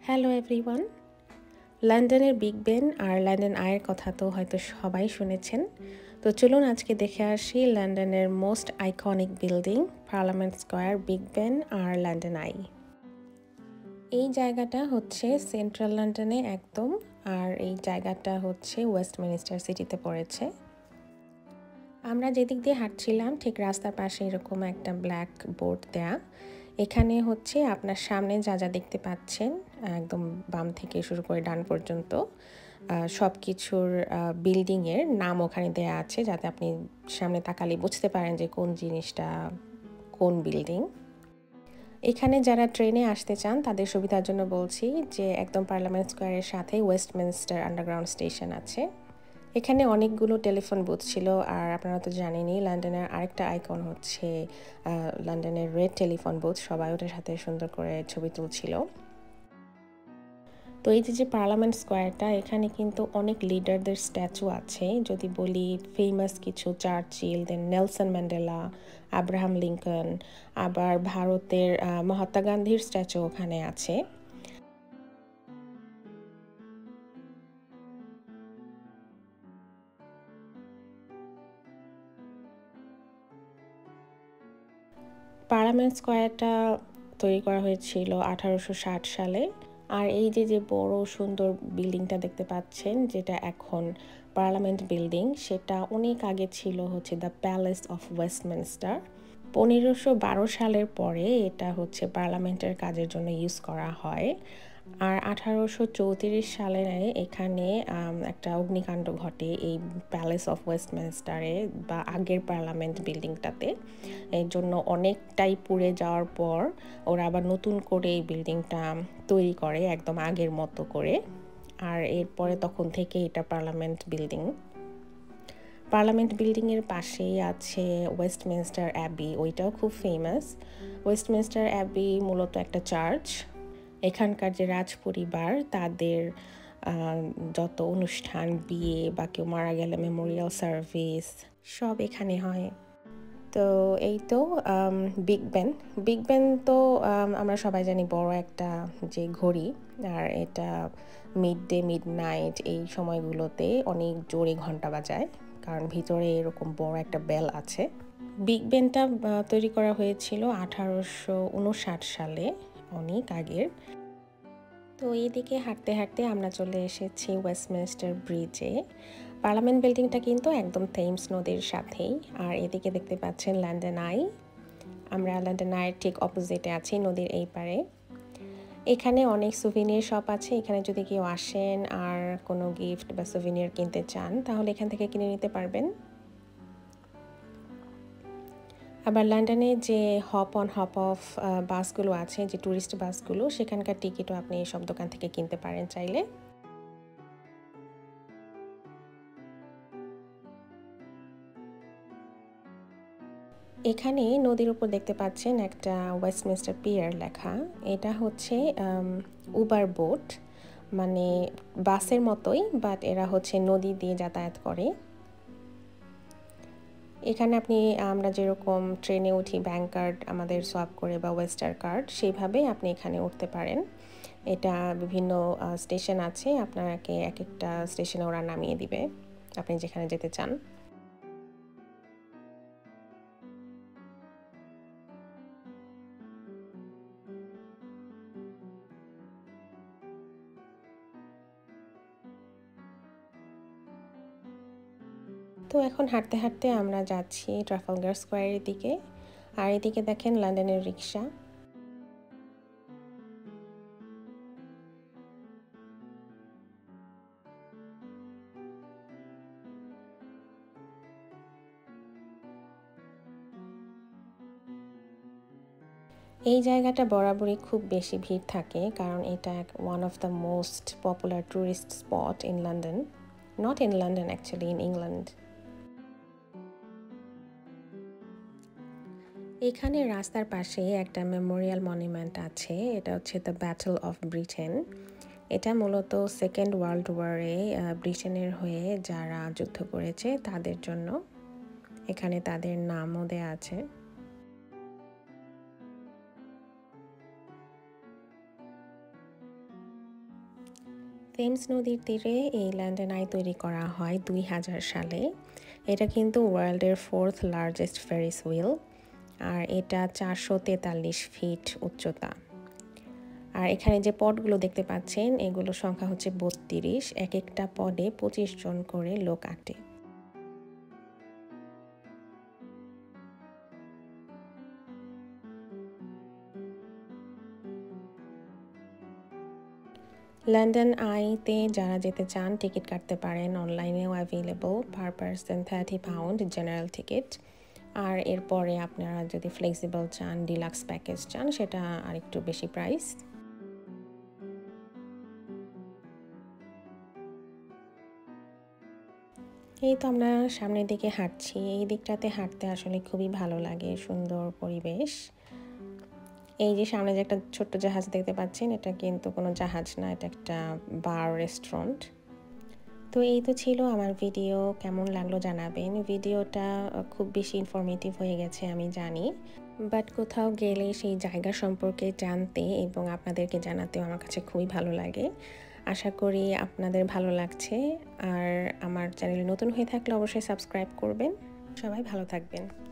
Hello everyone. লন্ডনের big Ben আর London আইয়ের কথা তো হয়তো সবাই শুনেছেন। তো চলুন আজকে দেখে আসি লন্ডনের most iconic building Parliament Square, Big Ben আর লন্ডন আই। এই জায়গাটা হচ্ছে সেন্ট্রাল লন্ডনে একদম, আর এই জায়গাটা হচ্ছে ওয়েস্টমিনিস্টার সিটিতে পড়েছে। আমরা যেদিক দিয়ে হাঁটছিলাম ঠিক রাস্তার পাশে এরকম একটা ব্ল্যাক বোর্ড দেয়া। এখানে হচ্ছে আপনার সামনে যা যা দেখতে পাচ্ছেন একদম বাম থেকে শুরু করে ডান পর্যন্ত সব কিছুর বিল্ডিংয়ের নাম ওখানে দেয়া আছে, যাতে আপনি সামনে তাকালে বুঝতে পারেন যে কোন জিনিসটা কোন বিল্ডিং। এখানে যারা ট্রেনে আসতে চান তাদের সুবিধার জন্য বলছি যে একদম পার্লামেন্ট স্কোয়ারের সাথে ওয়েস্টমিনস্টার আন্ডারগ্রাউন্ড স্টেশন আছে। এখানে অনেকগুলো টেলিফোন বুথ ছিল, আর আপনারা তো জানেনই লন্ডনের আরেকটা আইকন হচ্ছে লন্ডনের রেড টেলিফোন বুথ। সবাই ওটার সাথে সুন্দর করে ছবি তুলছিল। তো এই যে পার্লামেন্ট স্কোয়ারটা, এখানে কিন্তু অনেক লিডারদের স্ট্যাচু আছে। যদি বলি ফেমাস কিছু, চার্চিল, দেন নেলসন ম্যান্ডেলা, আব্রাহাম লিঙ্কন, আবার ভারতের মহাত্মা গান্ধীর স্ট্যাচু ওখানে আছে। পার্লামেন্ট স্কোয়ারটা তৈরি করা হয়েছিল 1860 সালে। আর এই যে বড় সুন্দর বিল্ডিংটা দেখতে পাচ্ছেন, যেটা এখন পার্লামেন্ট বিল্ডিং, সেটা অনেক আগে ছিল হচ্ছে দ্য প্যালেস অফ ওয়েস্টমিনস্টার। 1512 সালের পরে এটা হচ্ছে পার্লামেন্টের কাজের জন্য ইউজ করা হয়। আর 1834 সালে এখানে একটা অগ্নিকাণ্ড ঘটে এই প্যালেস অফ ওয়েস্টমিনস্টারে বা আগের পার্লামেন্ট বিল্ডিংটাতে। এর জন্য অনেকটাই পুড়ে যাওয়ার পর ওরা আবার নতুন করে এই বিল্ডিংটা তৈরি করে একদম আগের মতো করে। আর এরপরে তখন থেকে এটা পার্লামেন্ট বিল্ডিং। পার্লামেন্ট বিল্ডিংয়ের পাশেই আছে ওয়েস্টমিনস্টার অ্যাবি, ওইটাও খুব ফেমাস। ওয়েস্টমিনস্টার অ্যাবি মূলত একটা চার্চ। এখানকার যে রাজ পরিবার তাদের যত অনুষ্ঠান, বিয়ে বা কেউ মারা গেলে মেমোরিয়াল সার্ভিস সব এখানে হয়। তো এই তো বিগ বেন। বিগ বেন তো আমরা সবাই জানি বড় একটা যে ঘড়ি, আর এটা মিড ডে, মিড নাইট এই সময়গুলোতে অনেক জোরে ঘন্টা বাজায়, কারণ ভিতরে এরকম বড় একটা বেল আছে। বিগ বেনটা তৈরি করা হয়েছিল 1859 সালে, অনেক আগের। তো এইদিকে হাঁটতে হাঁটতে আমরা চলে এসেছি ওয়েস্টমিনস্টার ব্রিজে। পার্লামেন্ট বিল্ডিংটা কিন্তু একদম থেমস নদীর সাথেই। আর এদিকে দেখতে পাচ্ছেন লন্ডন আই। আমরা লন্ডন আইয়ের ঠিক অপোজিটে আছি, নদীর এই পারে। এখানে অনেক সুভিনিয়ার শপ আছে। এখানে যদি কেউ আসেন আর কোনো গিফট বা সুভিনিয়ার কিনতে চান, তাহলে এখান থেকে কিনে নিতে পারবেন। আবার লন্ডনে যে হপ অন হপ অফ বাসগুলো আছে, যে ট্যুরিস্ট বাসগুলো, সেখানকার টিকিটও আপনি সব দোকান থেকে কিনতে পারেন চাইলে। এখানে নদীর উপর দেখতে পাচ্ছেন একটা ওয়েস্টমিনস্টার পিয়ার লেখা। এটা হচ্ছে উবার বোট, মানে বাসের মতোই, বাট এরা হচ্ছে নদী দিয়ে যাতায়াত করে। এখানে আমরা যেরকম ট্রেনে উঠি ব্যাংক কার্ড আমাদের সোয়াপ করে বা ওয়েস্টার কার্ড, সেইভাবেই আপনি এখানে উঠতে পারেন। এটা বিভিন্ন স্টেশন আছে, আপনাকে এক একটা স্টেশনে ওরা নামিয়ে দিবে আপনি যেখানে যেতে চান। তো এখন হাঁটতে হাঁটতে আমরা যাচ্ছি ট্রাফালগার স্কোয়ারের দিকে। আর এদিকে দেখেন লন্ডনের রিক্সা। এই জায়গাটা বরাবরই খুব বেশি ভিড় থাকে, কারণ এটা one of the most popular tourist spot in London, not in London actually, in England. এখানে রাস্তার পাশে একটা মেমোরিয়াল মনুমেন্ট আছে, এটা হচ্ছে দ্য ব্যাটল অফ ব্রিটেন। এটা মূলত সেকেন্ড ওয়ার্ল্ড ওয়ারে ব্রিটেনের হয়ে যারা যুদ্ধ করেছে তাদের জন্য। এখানে তাদের নামও দেয়া আছে। থেমস নদীর তীরে এই লন্ডন আই তৈরি করা হয় 2000 সালে। এটা কিন্তু ওয়ার্ল্ডের 4th লার্জেস্ট ফেরিস হুইল, আর এটা 443 ফিট উচ্চতা। আর এখানে যে পডগুলো দেখতে পাচ্ছেন এগুলোর সংখ্যা হচ্ছে 32, এক একটা পডে 25 জন করে লোক আটে। লন্ডন আইতে যারা যেতে চান টিকিট কাটতে পারেন, অনলাইনেও available, per person £30 general ticket. আর এরপরে আপনারা যদি ফ্লেক্সিবল চান, ডিলাক্স প্যাকেজ চান, সেটা আরেকটু বেশি প্রাইস। এই তো আমরা সামনের দিকে হাঁটছি। এই দিকটাতে হাঁটতে আসলে খুবই ভালো লাগে, সুন্দর পরিবেশ। এই যে সামনে যে একটা ছোট্ট জাহাজ দেখতে পাচ্ছেন, এটা কিন্তু কোনো জাহাজ না, এটা একটা বার রেস্টুরেন্ট। তো এই তো ছিল আমার ভিডিও, কেমন লাগলো জানাবেন। ভিডিওটা খুব বেশি ইনফরমেটিভ হয়ে গেছে আমি জানি, বাট কোথাও গেলে সেই জায়গা সম্পর্কে জানতে এবং আপনাদেরকে জানাতেও আমার কাছে খুবই ভালো লাগে। আশা করি আপনাদের ভালো লাগছে। আর আমার চ্যানেলে নতুন হয়ে থাকলে অবশ্যই সাবস্ক্রাইব করবেন। সবাই ভালো থাকবেন।